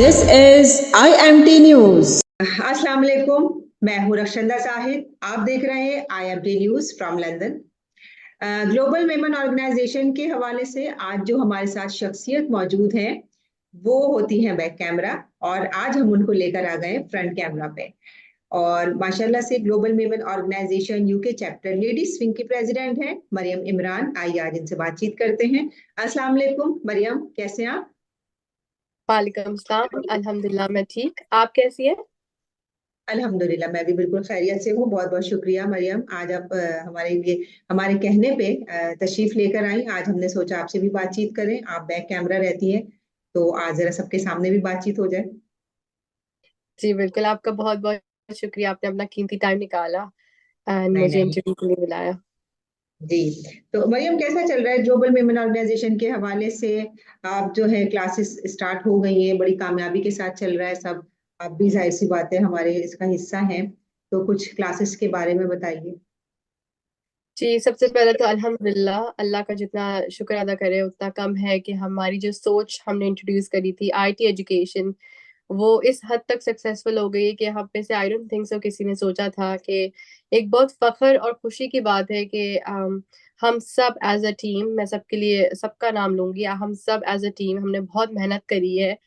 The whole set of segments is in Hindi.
This is IMT news. अस्सलाम वालेकुम, मैं हूं रक्षंदा साहिद। आप देख रहे हैं IMT news from London. Global women organization के हवाले से आज जो हमारे साथ शख्सियत मौजूद हैं वो होती हैं बैक कैमरा, और आज हम उनको लेकर आ गए फ्रंट कैमरा पे। और माशाल्लाह से global women organization UK chapter ladies wing की प्रेसिडेंट हैं मरियम इमरान। आइए आज इनसे बातचीत करते हैं। अस्सलाम वालेकुम मरियम, कैसे हैं आप? वालेकुम सलाम। अल्हम्दुलिल्लाह मैं ठीक। आप कैसी है? अल्हम्दुलिल्लाह मैं भी बिल्कुल खैरियत से हूँ। बहुत बहुत शुक्रिया मरियम, आज आप हमारे लिए हमारे कहने पे तशरीफ लेकर आई। आज हमने सोचा आपसे भी बातचीत करें। आप बैक कैमरा रहती हैं तो आज जरा सबके सामने भी बातचीत हो जाए। जी बिल्कुल, आपका बहुत बहुत शुक्रिया, आपने अपना कीमती टाइम निकाला एंड नहीं मुझे नहीं। इंटरव्यू के लिए बुलाया। जी, तो मरियम कैसा चल रहा है ग्लोबल विमेन ऑर्गेनाइजेशन के हवाले से? आप जो है क्लासेस स्टार्ट हो गई हैं, बड़ी कामयाबी के साथ चल रहा है सब। आप भी जाहिर सी बात है हमारे इसका हिस्सा हैं, तो कुछ क्लासेस के बारे में बताइए। जी, सबसे पहले तो अल्हम्दुलिल्लाह, अल्लाह का जितना शुक्र अदा करे उतना कम है कि हमारी जो सोच हमने इंट्रोड्यूस करी थी आईटी एजुकेशन, वो इस हद तक सक्सेसफुल हो गई कि हम में से आई डोंट थिंक सो किसी ने सोचा था कि एक बहुत फख्र और खुशी की बात है कि हम सब एज अ टीम, मैं सबके लिए सबका नाम लूंगी, हम सब एज अ टीम हमने बहुत मेहनत करी है,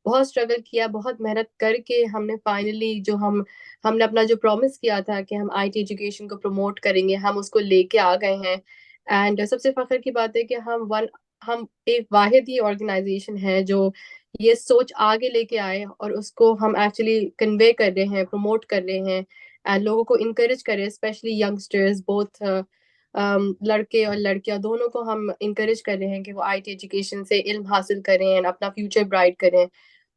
बहुत स्ट्रगल किया, बहुत मेहनत करके हमने फाइनली जो हमने अपना जो प्रॉमिस किया था कि हम आईटी एजुकेशन को प्रमोट करेंगे, हम उसको लेके आ गए हैं। एंड सबसे फख्र की बात है कि हम एक वाहिद ही ऑर्गेनाइजेशन है जो ये सोच आगे लेके आए और उसको हम एक्चुअली कन्वे कर रहे हैं, प्रमोट कर रहे हैं एंड लोगों को इनकरेज कर रहे हैं, स्पेशली यंगस्टर्स बोथ लड़के और लड़कियां दोनों को हम इनकरेज कर रहे हैं कि वो आईटी एजुकेशन से इल्म हासिल करें एंड अपना फ्यूचर ब्राइट करें।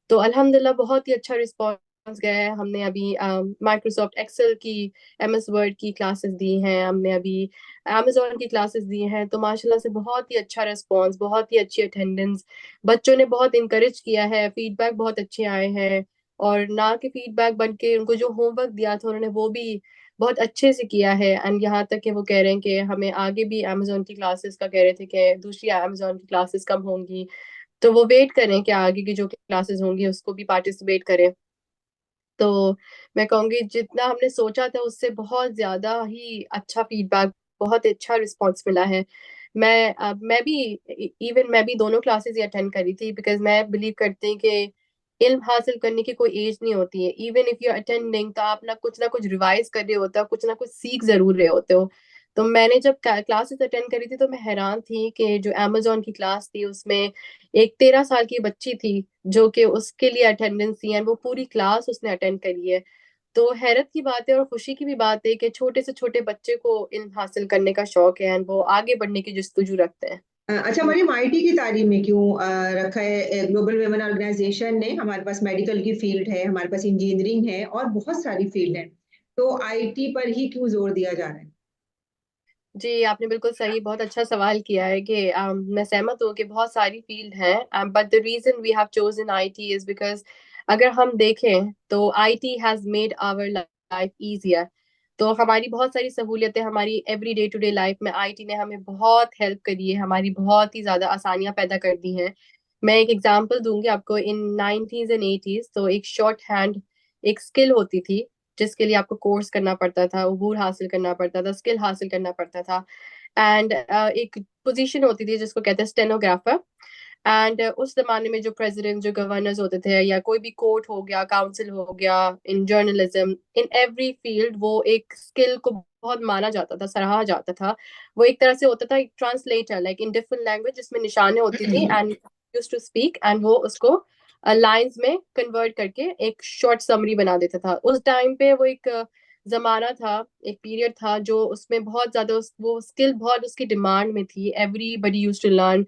तो अल्हम्दुलिल्लाह बहुत ही अच्छा रिस्पॉन्स गया है। हमने अभी माइक्रोसॉफ्ट एक्सेल की, एमएस वर्ड की क्लासेस दी हैं, हमने अभी अमेजोन की क्लासेस दी हैं, तो माशाल्लाह से बहुत ही अच्छा रिस्पॉन्स, बहुत ही अच्छी अटेंडेंस, बच्चों ने बहुत इंकरेज किया है, फीडबैक बहुत अच्छे आए हैं। और ना के फीडबैक बन के उनको जो होमवर्क दिया था उन्होंने वो भी बहुत अच्छे से किया है एंड यहाँ तक कि वो कह रहे हैं कि हमें आगे भी अमेजोन की क्लासेस का कह रहे थे कि दूसरी अमेजोन की क्लासेस कब होंगी, तो वो वेट करें कि आगे की जो क्लासेस होंगी उसको भी पार्टिसिपेट करें। तो मैं कहूँगी जितना हमने सोचा था उससे बहुत ज्यादा ही अच्छा फीडबैक, बहुत अच्छा रिस्पॉन्स मिला है। मैं भी मैं भी दोनों क्लासेस ही अटेंड करी थी बिकॉज मैं बिलीव करती हूँ कि इल्म हासिल करने की कोई एज नहीं होती है। इवन इफ यू अटेंडिंग तो आप ना कुछ रिवाइज कर रहे होते हो, कुछ ना कुछ सीख जरूर रहे होते हो। तो मैंने जब क्लासेस अटेंड करी थी तो मैं हैरान थी कि जो अमेजोन की क्लास थी उसमें एक 13 साल की बच्ची थी जो कि उसके लिए अटेंडेंस थी एंड वो पूरी क्लास उसने अटेंड करी है। तो हैरत की बात है और खुशी की भी बात है कि छोटे से छोटे बच्चे को इल्म हासिल करने का शौक है एंड वो आगे बढ़ने की जस्तजू रखते हैं। अच्छा मरियम, आईटी की तारीफ में क्यों रखा है? ग्लोबल विमेन ऑर्गेनाइजेशन ने, हमारे पास मेडिकल की फील्ड है, हमारे पास इंजीनियरिंग है और बहुत सारी फील्ड है, तो आईटी पर ही क्यों जोर दिया जा रहा है? जी, आपने बिल्कुल सही, बहुत अच्छा सवाल किया है कि मैं सहमत हूँ कि बहुत सारी फील्ड हैं, but the reason we have chosen IT is because अगर हम देखें तो IT has made our life easier. तो हमारी बहुत सारी सहूलियतें, हमारी every day to day life में आईटी ने हमें बहुत हेल्प करी है, हमारी बहुत ही ज्यादा आसानियां पैदा कर दी हैं। मैं एक एग्जांपल दूंगी आपको। इन 90s एंड 80s तो एक शॉर्ट हैंड एक स्किल होती थी जिसके लिए आपको कोर्स करना पड़ता था, अबूर हासिल करना पड़ता था, स्किल हासिल करना पड़ता था। एंड एक पोजीशन होती थी जिसको कहते हैं स्टेनोग्राफर। एंड उस जमाने में जो प्रेसिडेंट, जो गवर्नर्स होते थे या कोई भी कोर्ट हो गया, काउंसिल हो गया, in journalism, in every field वो एक स्किल को बहुत माना जाता था, सराहा जाता था। वो एक तरह से होता था एक translator, like in different language, जिसमें निशाने होती थी and use to speak and वो उसको लाइंस में कन्वर्ट करके एक शॉर्ट समरी बना देता था। उस टाइम पे वो एक जमाना था, एक पीरियड था जो उसमें बहुत ज्यादा वो स्किल बहुत उसकी डिमांड में थी, everybody use to learn.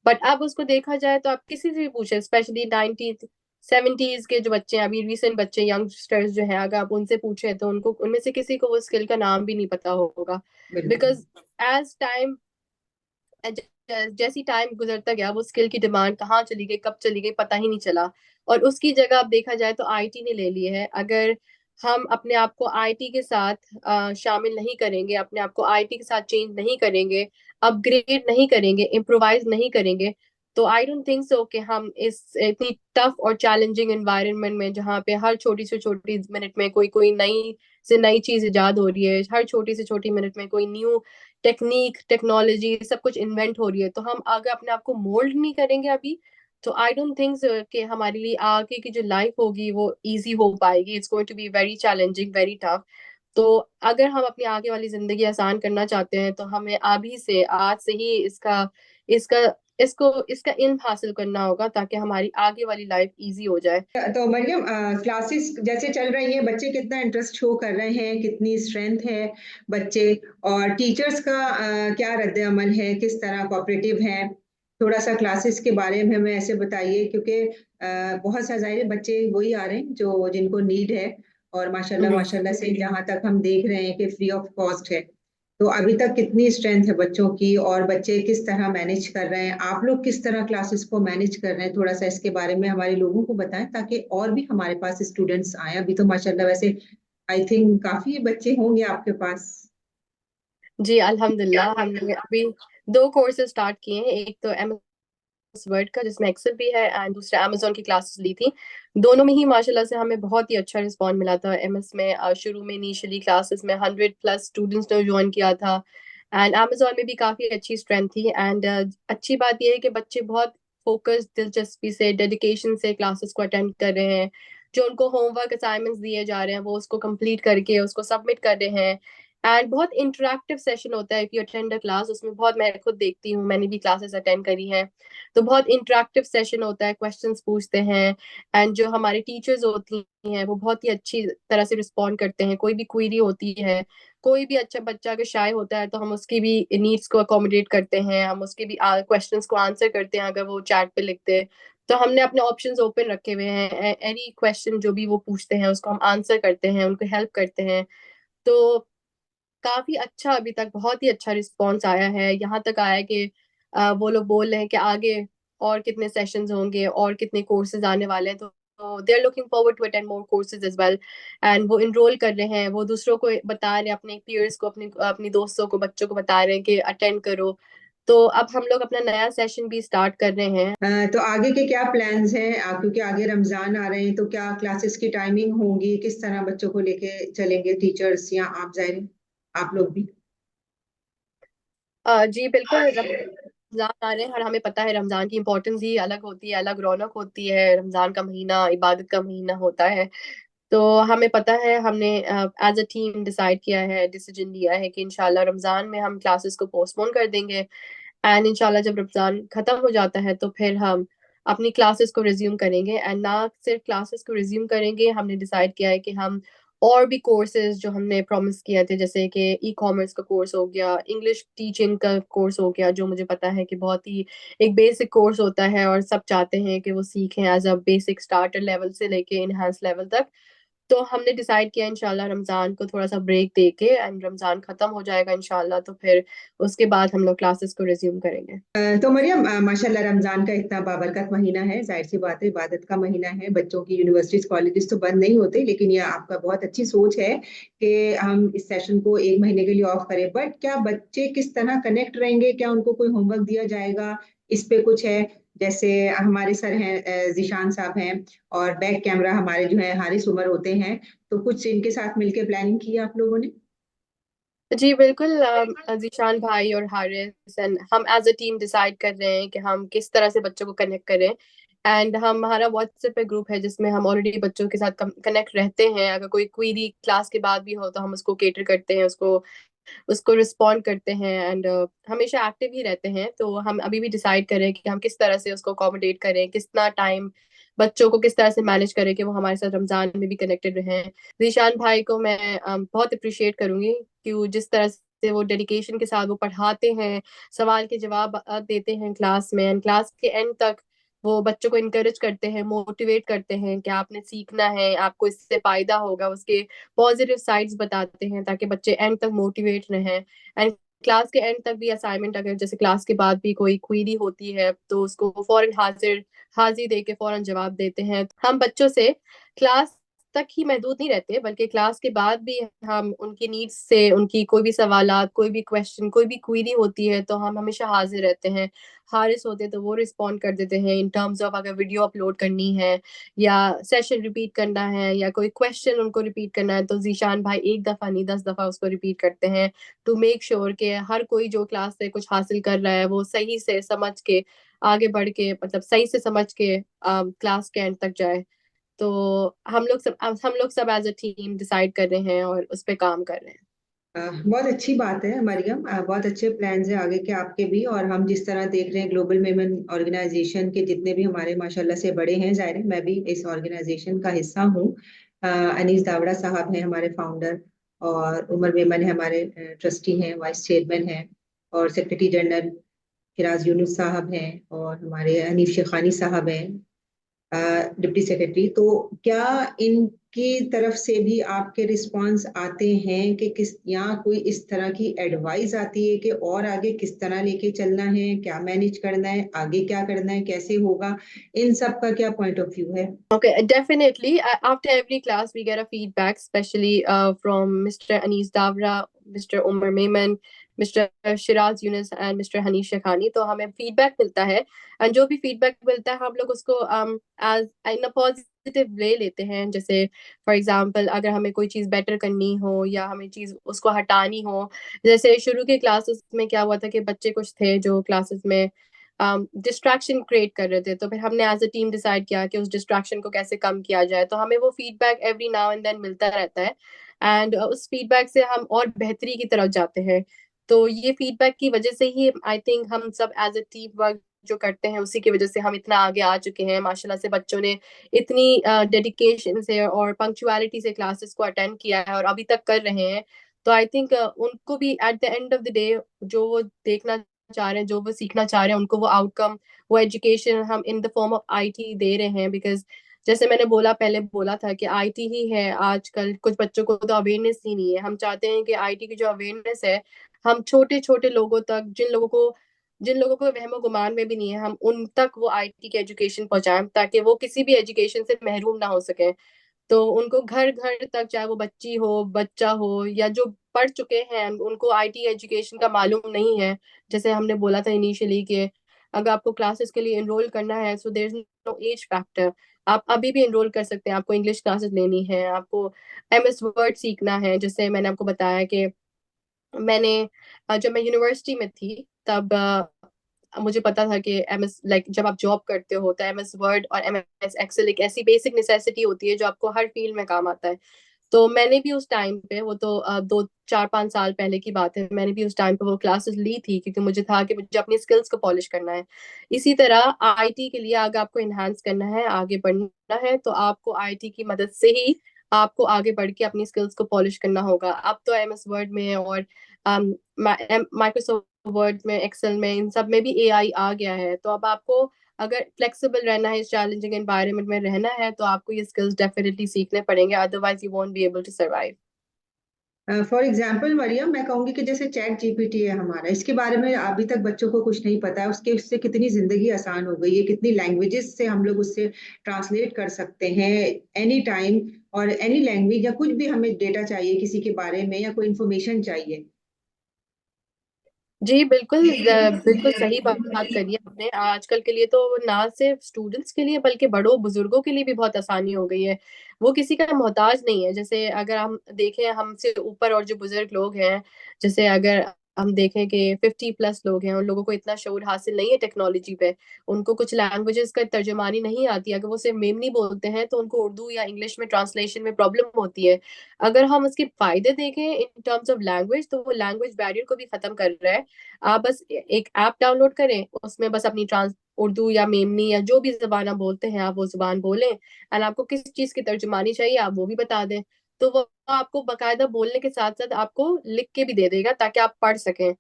But अब उसको देखा जाए तो आप किसी से भी पूछे, स्पेशली 90s 70s के जो बच्चे हैं, अभी रिसेंट बच्चे, यंगस्टर्स जो हैं, अगर आप उनसे पूछे तो उनको उनमें से किसी को वो स्किल का नाम भी नहीं पता होगा। बिल्कुल। बिकॉज एज टाइम, जैसी टाइम गुजरता गया वो स्किल की डिमांड कहाँ चली गई, कब चली गई, पता ही नहीं चला। और उसकी जगह अब देखा जाए तो आईटी ने ले ली है। अगर हम अपने आप को आईटी के साथ शामिल नहीं करेंगे, अपने आप को आईटी के साथ चेंज नहीं करेंगे, अपग्रेड नहीं करेंगे, इम्प्रोवाइज नहीं करेंगे, तो आई डोंट थिंक सो कि हम इस इतनी टफ और चैलेंजिंग एनवायरनमेंट में, जहाँ पे हर छोटी से छोटी मिनट में कोई कोई नई से नई चीज इजाद हो रही है, हर छोटी से छोटी मिनट में कोई न्यू टेक्निक टेक्नोलॉजी सब कुछ इन्वेंट हो रही है, तो हम अगर अपने आप को मोल्ड नहीं करेंगे अभी, तो आई डोंट थिंक कि हमारे लिए आगे की जो लाइफ होगी वो इजी हो पाएगी। It's going to be very challenging, very tough. तो अगर हम अपनी आगे वाली जिंदगी आसान करना चाहते हैं, तो हमें अभी से, आज से ही इसका इसका इसका इल्म हासिल करना होगा, ताकि हमारी आगे वाली लाइफ इजी हो जाए। तो मरियम, क्लासेस जैसे चल रही हैं, बच्चे कितना इंटरेस्ट शो कर रहे हैं, कितनी स्ट्रेंथ है बच्चे, और टीचर्स का क्या रद्द अमल है, किस तरह कोऑपरेटिव है? थोड़ा सा क्लासेस के बारे में हमें ऐसे बताइए, क्योंकि बहुत सा जाहिर है बच्चे वही आ रहे हैं जो जिनको नीड है, और माशाल्लाह जी माशाल्लाह से जहाँ तक हम देख रहे हैं कि फ्री ऑफ कॉस्ट है। तो अभी तक कितनी स्ट्रेंथ है बच्चों की, और बच्चे किस तरह मैनेज कर रहे हैं, आप लोग किस तरह क्लासेस को मैनेज कर रहे हैं? थोड़ा सा इसके बारे में हमारे लोगों को बताएं, ताकि और भी हमारे पास स्टूडेंट्स आए। अभी तो माशाल्लाह वैसे आई थिंक काफी बच्चे होंगे आपके पास। जी, अल्हम्दुलिल्लाह हमने अभी दो कोर्सेज स्टार्ट किए हैं। एक तो वर्ड का, जिसमें एक्सेल भी है, एंड दूसरा अमेजोन की क्लासेस ली थी। दोनों में ही माशाल्लाह से हमें बहुत ही अच्छा रिस्पॉन्स मिला था। एमएस में शुरू में इनिशियली क्लासेस में 100+ स्टूडेंट्स ने ज्वाइन किया था, एंड अमेजोन में भी काफ़ी अच्छी स्ट्रेंथ थी। एंड अच्छी बात यह है कि बच्चे बहुत फोकस, दिलचस्पी से, डेडिकेशन से क्लासेस को अटेंड कर रहे हैं। जो उनको होमवर्क असाइनमेंट्स दिए जा रहे हैं वो उसको कंप्लीट करके उसको सबमिट कर रहे हैं। एंड बहुत इंटरेक्टिव सेशन होता है, if you attend a class, उसमें बहुत, मैं खुद देखती हूँ, मैंने भी क्लासेस अटेंड करी हैं, तो बहुत इंटरेक्टिव सेशन होता है, क्वेश्चंस पूछते हैं, एंड जो हमारे टीचर्स होती हैं वो बहुत ही अच्छी तरह से रिस्पॉन्ड करते हैं। कोई भी क्वेरी होती है, कोई भी अच्छा बच्चा अगर शाय होता है, तो हम उसकी भी नीड्स को अकोमोडेट करते हैं, हम उसके भी क्वेश्चंस को आंसर करते हैं अगर वो चैट पे लिखते हैं। तो हमने अपने ऑप्शंस ओपन रखे हुए हैं, एनी क्वेश्चन जो भी वो पूछते हैं उसको हम आंसर करते हैं, उनको हेल्प करते हैं। तो काफी अच्छा, अभी तक बहुत ही अच्छा रिस्पॉन्स आया है। यहाँ तक आया है कि वो लोग बोल रहे हैं कि आगे और कितने सेशंस होंगे और कितने कोर्सेज आने वाले हैं, तो they are looking forward to attend more courses as well. And वो इनरोल कर रहे हैं, वो दूसरों को बता रहे हैं, अपने पीयर्स को, अपनी अपनी दोस्तों को, बच्चों को बता रहे हैं कि अटेंड करो। तो अब हम लोग अपना नया सेशन भी स्टार्ट कर रहे हैं। तो आगे के क्या प्लान्स हैं? क्योंकि आगे रमजान आ रहे हैं, तो क्या क्लासेस की टाइमिंग होगी, किस तरह बच्चों को लेके चलेंगे टीचर्स, या आप जाए, आप लोग भी? जी बिल्कुल, रमजान आ रहे हैं और हमें पता है रमजान की इम्पोर्टेंस ही अलग होती है, अलग रौनक होती है। रमजान का महीना इबादत का महीना होता है। तो हमें पता है, हमने एज अ टीम डिसाइड किया है, डिसीजन लिया है कि इंशाल्लाह रमजान में हम क्लासेस को पोस्टपोन कर देंगे, एंड इंशाल्लाह जब रमजान खत्म हो जाता है तो फिर हम अपनी क्लासेस को रिज्यूम करेंगे। एंड ना सिर्फ क्लासेस को रिज्यूम करेंगे, हमने डिसाइड किया है कि हम और भी कोर्सेज जो हमने प्रॉमिस किए थे, जैसे कि ई कॉमर्स का कोर्स हो गया, इंग्लिश टीचिंग का कोर्स हो गया, जो मुझे पता है कि बहुत ही एक बेसिक कोर्स होता है और सब चाहते हैं कि वो सीखें as a basic starter level से लेके इनहांस लेवल तक। तो हमने डिसाइड किया इंशाल्लाह रमजान को थोड़ा सा ब्रेक देके, एंड रमजान खत्म हो जाएगा इंशाल्लाह, तो फिर उसके बाद हम लोग क्लासेस को रिज्यूम करेंगे। तो मरियम, माशाल्लाह रमजान का इतना बाबरकत महीना है, जाहिर सी बात है इबादत का महीना है, बच्चों की यूनिवर्सिटीज कॉलेजेस तो बंद नहीं होते, लेकिन ये आपका बहुत अच्छी सोच है कि हम इस सेशन को एक महीने के लिए ऑफ करें। बट क्या बच्चे किस तरह कनेक्ट रहेंगे? क्या उनको कोई होमवर्क दिया जाएगा? इस पे कुछ है? जैसे हमारे सर हैं, जिशान साहब हैं, और बैक कैमरा हमारे जो है हारिस उमर होते हैं, तो कुछ इनके साथ मिलकर प्लानिंग की है आप लोगों ने? जी बिल्कुल, जीशान भाई और हारिस एंड हम एज अ टीम डिसाइड कर रहे हैं कि हम किस तरह से बच्चों को कनेक्ट करें। एंड हमारा व्हाट्सएप पे ग्रुप है जिसमें हम ऑलरेडी बच्चों के साथ कनेक्ट रहते हैं। अगर कोई क्वेरी क्लास के बाद भी हो तो हम उसको केटर करते हैं, उसको उसको रिस्पॉन्ड करते हैं, एंड हमेशा एक्टिव ही रहते हैं। तो हम अभी भी डिसाइड करें कि हम किस तरह से उसको अकोमोडेट करें, कितना टाइम बच्चों को किस तरह से मैनेज करें कि वो हमारे साथ रमजान में भी कनेक्टेड रहें। जीशान भाई को मैं बहुत अप्रिशिएट करूंगी कि जिस तरह से वो डेडिकेशन के साथ वो पढ़ाते हैं, सवाल के जवाब देते हैं क्लास में, एंड क्लास के एंड तक वो बच्चों को इनकरेज करते हैं, मोटिवेट करते हैं कि आपने सीखना है, आपको इससे फायदा होगा, उसके पॉजिटिव साइड्स बताते हैं ताकि बच्चे एंड तक मोटिवेट रहें। एंड क्लास के एंड तक भी असाइनमेंट, अगर जैसे क्लास के बाद भी कोई क्वेरी होती है तो उसको फौरन हाजिर हाजिर दे के फौरन जवाब देते हैं। हम बच्चों से क्लास तक ही महदूद नहीं रहते, बल्कि क्लास के बाद भी हम उनकी नीड्स से, उनकी कोई भी सवालात, कोई भी क्वेश्चन, कोई भी क्वेरी होती है तो हम हमेशा हाजिर रहते हैं। हारिस होते हैं तो वो रिस्पॉन्ड कर देते हैं इन टर्म्स ऑफ अगर वीडियो अपलोड करनी है या सेशन रिपीट करना है या कोई क्वेश्चन उनको रिपीट करना है, तो जीशान भाई एक दफा नहीं 10 दफा उसको रिपीट करते हैं टू मेक श्योर कि हर कोई जो क्लास से कुछ हासिल कर रहा है वो सही से समझ के आगे बढ़ के, मतलब सही से समझ के क्लास के एंड तक जाए। तो हम लोग सब एज अ टीम डिसाइड कर रहे हैं और उस पे काम कर रहे हैं। बहुत अच्छी बात है मरियम। बहुत अच्छे प्लान्स हैं आगे के आपके भी। और हम जिस तरह देख रहे हैं ग्लोबल मेमन ऑर्गेनाइजेशन के जितने भी हमारे माशाल्लाह से बड़े हैं, जाहिर है मैं भी इस ऑर्गेनाइजेशन का हिस्सा हूँ। अनीस दावड़ा साहब हैं हमारे फाउंडर, और उमर मेमन है हमारे ट्रस्टी हैं, वाइस चेयरमैन हैं, और सेक्रेटरी जनरल फिराज यूनुस साहब हैं, और हमारे हनीफ शेखानी साहब हैं डिप्टी सेक्रेटरी। तो क्या इनकी तरफ से भी आपके रिस्पांस आते हैं कि किस, यहाँ कोई इस तरह की एडवाइस आती है कि और आगे किस तरह लेके चलना है, क्या मैनेज करना है, आगे क्या करना है, कैसे होगा, इन सब का क्या पॉइंट ऑफ व्यू है? Okay, definitely. After every class, we get a feedback, especially from Mr. Anis Davra, Mr. Umar Maiman, Mr. Shiraz Yunus and Mr. Hanish Shekhani. तो हमें feedback मिलता है, and जो भी feedback मिलता है हम लोग उसको as in a positive way लेते हैं। जैसे for example अगर हमें कोई चीज़ better करनी हो या हमें चीज़ उसको हटानी हो, जैसे शुरू के classes में क्या हुआ था कि बच्चे कुछ थे जो classes में डिस्ट्रैक्शन क्रिएट कर रहे थे, तो फिर हमने एज अ टीम डिसाइड किया कि उस डिस्ट्रैक्शन को कैसे कम किया जाए। तो हमें वो feedback every now and then मिलता रहता है, एंड उस फीडबैक से हम और बेहतरी की तरफ जाते हैं। तो ये फीडबैक की वजह से ही आई थिंक हम सब एज अ टीम वर्क जो करते हैं उसी की वजह से हम इतना आगे आ चुके हैं। माशाल्लाह से बच्चों ने इतनी डेडिकेशन से और पंक्चुअलिटी से क्लासेस को अटेंड किया है और अभी तक कर रहे हैं। तो आई थिंक उनको भी at the end of the day जो वो देखना चाह रहे हैं, जो वो सीखना चाह रहे हैं, उनको वो आउटकम, वो एजुकेशन हम in the form of IT दे रहे हैं। बिकॉज जैसे मैंने बोला, पहले बोला था कि आईटी ही है आजकल, कुछ बच्चों को तो अवेयरनेस ही नहीं है। हम चाहते हैं कि आईटी की जो अवेयरनेस है हम छोटे छोटे लोगों तक, जिन लोगों को वहमो गुमान में भी नहीं है, हम उन तक वो आईटी की एजुकेशन पहुंचाएं ताकि वो किसी भी एजुकेशन से महरूम ना हो सके। तो उनको घर घर तक, चाहे वो बच्ची हो, बच्चा हो, या जो पढ़ चुके हैं उनको आईटी एजुकेशन का मालूम नहीं है। जैसे हमने बोला था इनिशियली कि अगर आपको क्लासेस के लिए एनरोल करना है, so there is no age factor, आप अभी भी एनरोल कर सकते हैं। आपको इंग्लिश क्लासेस लेनी है, आपको एमएस वर्ड सीखना है, जैसे मैंने आपको बताया कि मैंने जब मैं यूनिवर्सिटी में थी तब मुझे पता था कि एमएस, लाइक जब आप जॉब करते हो तो एमएस वर्ड और एमएस एक्सेल एक ऐसी बेसिक नेसेसिटी होती है जो आपको हर फील्ड में काम आता है। तो मैंने भी उस टाइम पे, वो तो 2 4 5 साल पहले की बात है, मैंने भी उस टाइम पे वो क्लासेस ली थी क्योंकि मुझे था कि मुझे अपनी स्किल्स को पॉलिश करना है। इसी तरह आईटी के लिए अगर आपको एनहांस करना है, आगे बढ़ना है, तो आपको आईटी की मदद से ही आपको आगे बढ़ के अपनी स्किल्स को पॉलिश करना होगा। अब तो एमएस वर्ड में और माइक्रोसॉफ्ट वर्ड में, एक्सेल में, इन सब में भी एआई आ गया है। तो अब आपको अगर फ्लेक्सिबल रहना है, इस चैलेंजिंग एनवायरनमेंट में रहना है, तो आपको ये स्किल्स डेफिनेटली सीखने पड़ेंगे, otherwise you won't be able to survive. For example Maryam, मैं कहूंगी कि जैसे चैट जीपीटी है हमारा, इसके बारे में अभी तक बच्चों को कुछ नहीं पता है। उसके उससे कितनी जिंदगी आसान हो गई है, कितनी लैंग्वेजेस से हम लोग उससे ट्रांसलेट कर सकते हैं एनी टाइम, और एनी लैंग्वेज, या कुछ भी हमें डेटा चाहिए किसी के बारे में या कोई इंफॉर्मेशन चाहिए। जी बिल्कुल, बिल्कुल सही बात करी आपने। आजकल के लिए तो ना सिर्फ स्टूडेंट्स के लिए बल्कि बड़ों बुजुर्गों के लिए भी बहुत आसानी हो गई है। वो किसी का मोहताज नहीं है। जैसे अगर हम देखें हमसे ऊपर और जो बुजुर्ग लोग हैं, जैसे अगर हम देखें कि 50+ लोग हैं, उन लोगों को इतना शऊर हासिल नहीं है टेक्नोलॉजी पे, उनको कुछ लैंग्वेजेस का तर्जुमानी नहीं आती। अगर वो सिर्फ मेमनी बोलते हैं तो उनको उर्दू या इंग्लिश में ट्रांसलेशन में प्रॉब्लम होती है। अगर हम उसके फायदे देखें इन टर्म्स ऑफ लैंग्वेज, तो वो लैंग्वेज बैरियर को भी खत्म कर रहा है। आप बस एक ऐप डाउनलोड करें, उसमें बस अपनी ट्रांस उर्दू या मेमनी या जो भी जबान आप बोलते हैं आप वो जबान बोलें, एंड आपको किस चीज की तर्जुमानी चाहिए आप वो भी बता दें, तो वो आपको बकायदा बोलने के साथ साथ आपको लिख के भी दे देगा ताकि आप पढ़ सकें।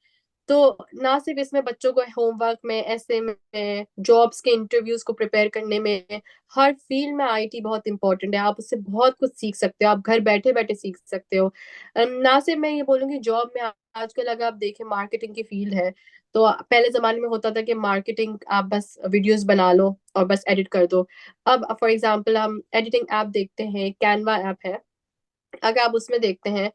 तो ना सिर्फ इसमें बच्चों को होमवर्क में, ऐसे में, जॉब्स के इंटरव्यूज को प्रिपेयर करने में, हर फील्ड में आईटी बहुत इंपॉर्टेंट है। आप उससे बहुत कुछ सीख सकते हो, आप घर बैठे बैठे सीख सकते हो। ना सिर्फ मैं ये बोलूंगी जॉब में आजकल अगर आप देखें मार्केटिंग की फील्ड है, तो पहले जमाने में होता था कि मार्केटिंग आप बस वीडियोस बना लो और बस एडिट कर दो। अब फॉर एग्जांपल हम एडिटिंग ऐप देखते हैं, कैनवा ऐप है, अगर आप उसमें देखते हैं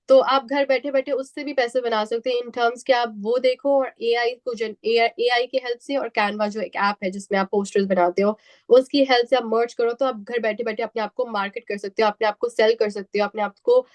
तो आप घर बैठे बैठे उससे भी पैसे बना सकते हैं इन टर्म्स कि आप वो देखो और एआई को जन एआई की हेल्प से, और कैनवा जो एक ऐप है जिसमें आप पोस्टर्स बनाते हो, उसकी हेल्प से आप मर्ज करो, तो आप घर बैठे बैठे अपने आप को मार्केट कर सकते हो, अपने आप को सेल कर सकते हो, अपने आप को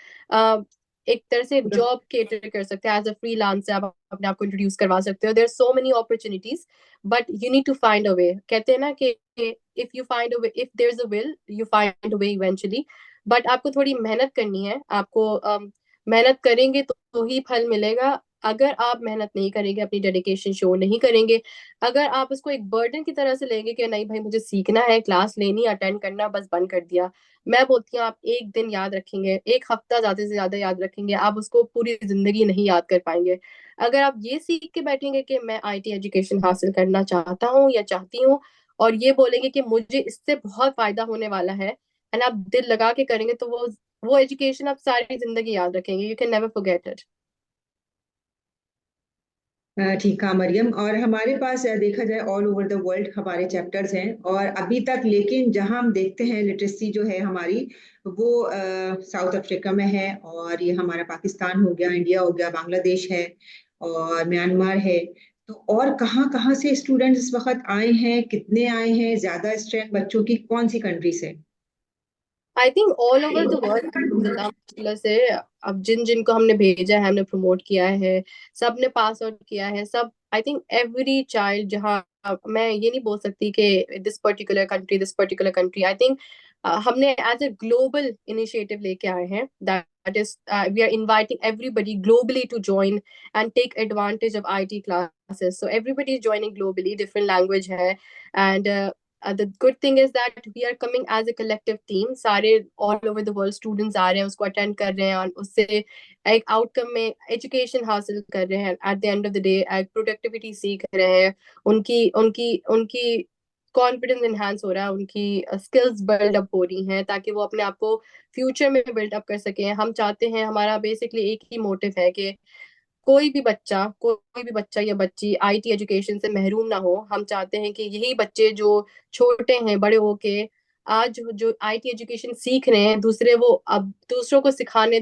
एक तरह से जॉब केटर कर सकते हैं एज अ फ्रीलांसर, आप अपने आप को इंट्रोड्यूस करवा सकते हो। There so many opportunities, but you need to find a way. कहते हैं ना कि if you find a way, if there is a will you find a way eventually. But आपको थोड़ी मेहनत करनी है, आपको मेहनत करेंगे तो ही फल मिलेगा। अगर आप मेहनत नहीं करेंगे, अपनी डेडिकेशन शो नहीं करेंगे, अगर आप उसको एक बर्डन की तरह से लेंगे कि नहीं भाई मुझे सीखना है, क्लास लेनी, अटेंड करना, बस बंद कर दिया, मैं बोलती हूँ आप एक दिन याद रखेंगे, एक हफ्ता ज्यादा से ज्यादा याद रखेंगे, आप उसको पूरी जिंदगी नहीं याद कर पाएंगे। अगर आप ये सीख के बैठेंगे कि मैं आईटी एजुकेशन हासिल करना चाहता हूँ या चाहती हूँ, और ये बोलेंगे कि मुझे इससे बहुत फायदा होने वाला है, एंड आप दिल लगा के करेंगे, तो वो एजुकेशन आप सारी जिंदगी याद रखेंगे, you can never forget it. ठीक है मरियम, और हमारे पास देखा जाए ऑल ओवर द वर्ल्ड हमारे चैप्टर्स हैं, और अभी तक लेकिन जहां हम देखते हैं लिटरेसी जो है हमारी, वो साउथ अफ्रीका में है, और ये हमारा पाकिस्तान हो गया, इंडिया हो गया, बांग्लादेश है, और म्यांमार है। तो और कहाँ कहाँ से स्टूडेंट्स इस वक्त आए हैं, कितने आए हैं, ज्यादा स्ट्रेंथ बच्चों की कौन सी कंट्री से? I think all over the world अल्हम्दुलिल्लाह से। अब जिन जिन को हमने भेजा है, हमने प्रमोट किया है, सब ने पास आउट किया है, सब, आई थिंक एवरी चाइल्ड, जहाँ मैं ये नहीं बोल सकती कि this particular country, I think हमने एज ए ग्लोबल इनिशिएटिव लेके आए हैं, that is we are inviting everybody globally to join and take advantage of IT classes, so everybody is joining globally, different language है, and the good thing is that we are coming as a collective team, सारे all over the world students आ रहे हैं, उसको attend कर रहे हैं, और उससे एक outcome में education हासिल कर रहे हैं, at the end of the day एक productivity सीख रहे हैं, उनकी उनकी उनकी कॉन्फिडेंस enhance हो रहा है, उनकी स्किल्स बिल्ड अप हो रही हैं, ताकि वो अपने आप को फ्यूचर में बिल्ड अप कर सकें। हम चाहते हैं, हमारा बेसिकली एक ही मोटिव है कि कोई भी बच्चा या बच्ची आईटी एजुकेशन से महरूम ना हो। हम चाहते हैं कि यही बच्चे जो छोटे हैं, बड़े होके आज जो आईटी एजुकेशन सीख रहे हैं, दूसरे वो अब दूसरों को सिखाने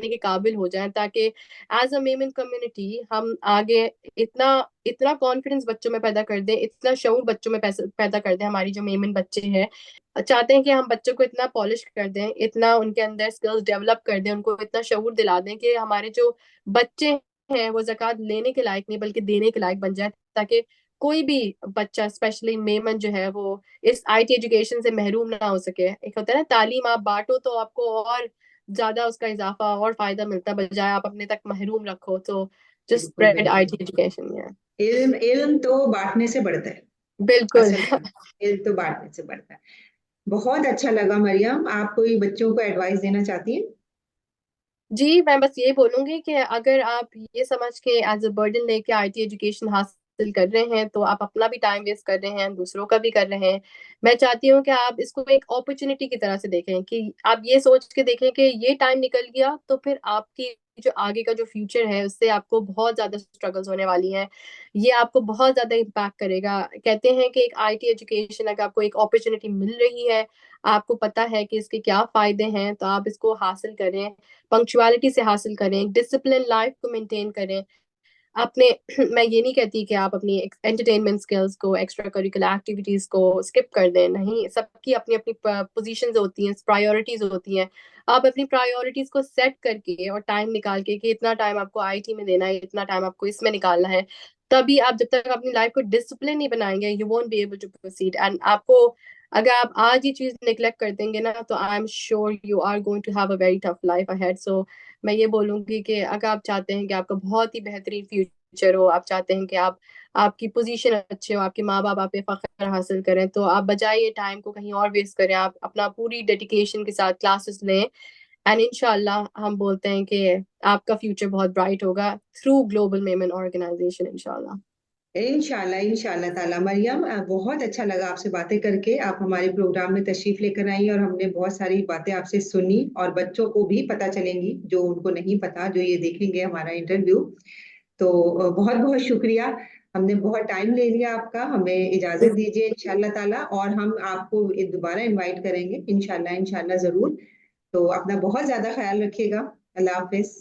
के काबिल हो जाएं, ताकि एज अ मेमन कम्युनिटी हम आगे इतना इतना कॉन्फिडेंस बच्चों में पैदा कर दें, इतना शऊर बच्चों में पैदा कर दें, हमारी जो मेमन बच्चे हैं। चाहते हैं कि हम बच्चों को इतना पॉलिश कर दें, इतना उनके अंदर स्किल्स डेवलप कर दें, उनको इतना शऊर दिला दें कि हमारे जो बच्चे हैं वो ज़कात लेने के लायक नहीं बल्कि देने के लायक बन जाए, ताकि कोई भी बच्चा, स्पेशली मेमन जो है, वो इस आईटी एजुकेशन से महरूम ना हो सके। एक होता है ना, तालीम आप बांटो तो आपको और ज्यादा उसका इजाफा और फायदा मिलता है, बजाय आप अपने तक महरूम रखो। तो जस्ट बिल्कुल स्प्रेड बिल्कुल। IT education. या इल्म इल्म तो बांटने से बढ़ता है। बिल्कुल। असल में इल्म तो बांटने से बढ़ता है। बहुत अच्छा लगा मरियम, आप कोई बच्चों को एडवाइस देना चाहती हैं? जी, मैं बस ये बोलूंगी कि अगर आप ये समझ के एज अ बर्डन लेके आईटी एजुकेशन हासिल कर रहे हैं, तो आप अपना भी टाइम वेस्ट कर रहे हैं, दूसरों का भी कर रहे हैं। मैं चाहती हूँ कि आप इसको एक अपॉर्चुनिटी की तरह से देखें, कि आप ये सोच के देखें कि ये टाइम निकल गया तो फिर आपकी जो आगे का जो फ्यूचर है, उससे आपको बहुत ज्यादा स्ट्रगल्स होने वाली हैं, ये आपको बहुत ज्यादा इम्पैक्ट करेगा। कहते हैं कि एक आईटी एजुकेशन, अगर आपको एक अपॉर्चुनिटी मिल रही है, आपको पता है कि इसके क्या फायदे हैं, तो आप इसको हासिल करें, पंक्चुअलिटी से हासिल करें, डिसिप्लिन लाइफ को मेंटेन करें अपने। मैं ये नहीं कहती कि आप अपनी एंटरटेनमेंट स्किल्स को, एक्स्ट्रा करिकुलर एक्टिविटीज को स्किप कर दें, नहीं, सबकी अपनी अपनी पोजीशंस होती हैं, प्रायोरिटीज होती हैं। आप अपनी प्रायोरिटीज को सेट करके और टाइम निकाल के, कि इतना टाइम आपको आईटी में देना है, इतना टाइम आपको इसमें निकालना है, तभी आप, जब तक अपनी लाइफ को डिसिप्लिन नहीं बनाएंगे, you won't be able to proceed. And आपको, अगर आप आज ये चीज निग्लेक्ट कर देंगे ना, तो I am sure you are going to have a very tough life ahead. So मैं ये बोलूंगी कि अगर आप चाहते हैं कि आपका बहुत ही बेहतरीन फ्यूचर हो, आप चाहते हैं कि आप, आपकी पोजीशन अच्छे हो, आपके माँ बाप आप पे फख्र हासिल करें, तो आप बजाय ये टाइम को कहीं और वेस्ट करें, आप अपना पूरी डेडिकेशन के साथ क्लासेस लें, एंड इंशाल्लाह हम बोलते हैं कि आपका फ्यूचर बहुत ब्राइट होगा थ्रू ग्लोबल मेमन ऑर्गेनाइजेशन, इंशाल्लाह। इंशाल्लाह ताला। मरियम, बहुत अच्छा लगा आपसे बातें करके। आप हमारे प्रोग्राम में तशरीफ लेकर आई और हमने बहुत सारी बातें आपसे सुनी और बच्चों को भी पता चलेंगी जो उनको नहीं पता, जो ये देखेंगे हमारा इंटरव्यू। तो बहुत बहुत शुक्रिया। हमने बहुत टाइम ले लिया आपका, हमें इजाजत दीजिए इंशाल्लाह ताला, और हम आपको दोबारा इनवाइट करेंगे इंशाल्लाह जरूर। तो अपना बहुत ज्यादा ख्याल रखिएगा। अल्लाह हाफिज।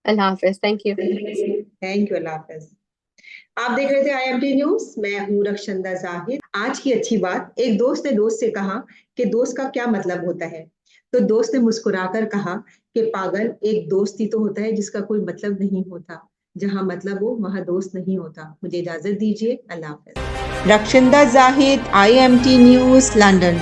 अल्लाह हाफिज। Thank you. Thank you. अल्लाह हाफिज। आप देख रहे थे आईएमटी न्यूज, मैं हूँ रक्षंदा जाहिद। आज की अच्छी बात, एक दोस्त ने दोस्त से कहा कि दोस्त का क्या मतलब होता है। तो दोस्त ने मुस्कुराकर कहा कि पागल, एक दोस्त ही तो होता है जिसका कोई मतलब नहीं होता। जहां मतलब हो वहां दोस्त नहीं होता। मुझे इजाजत दीजिए। अल्लाह हाफिज। Rakshanda Zahid, IMT news, London.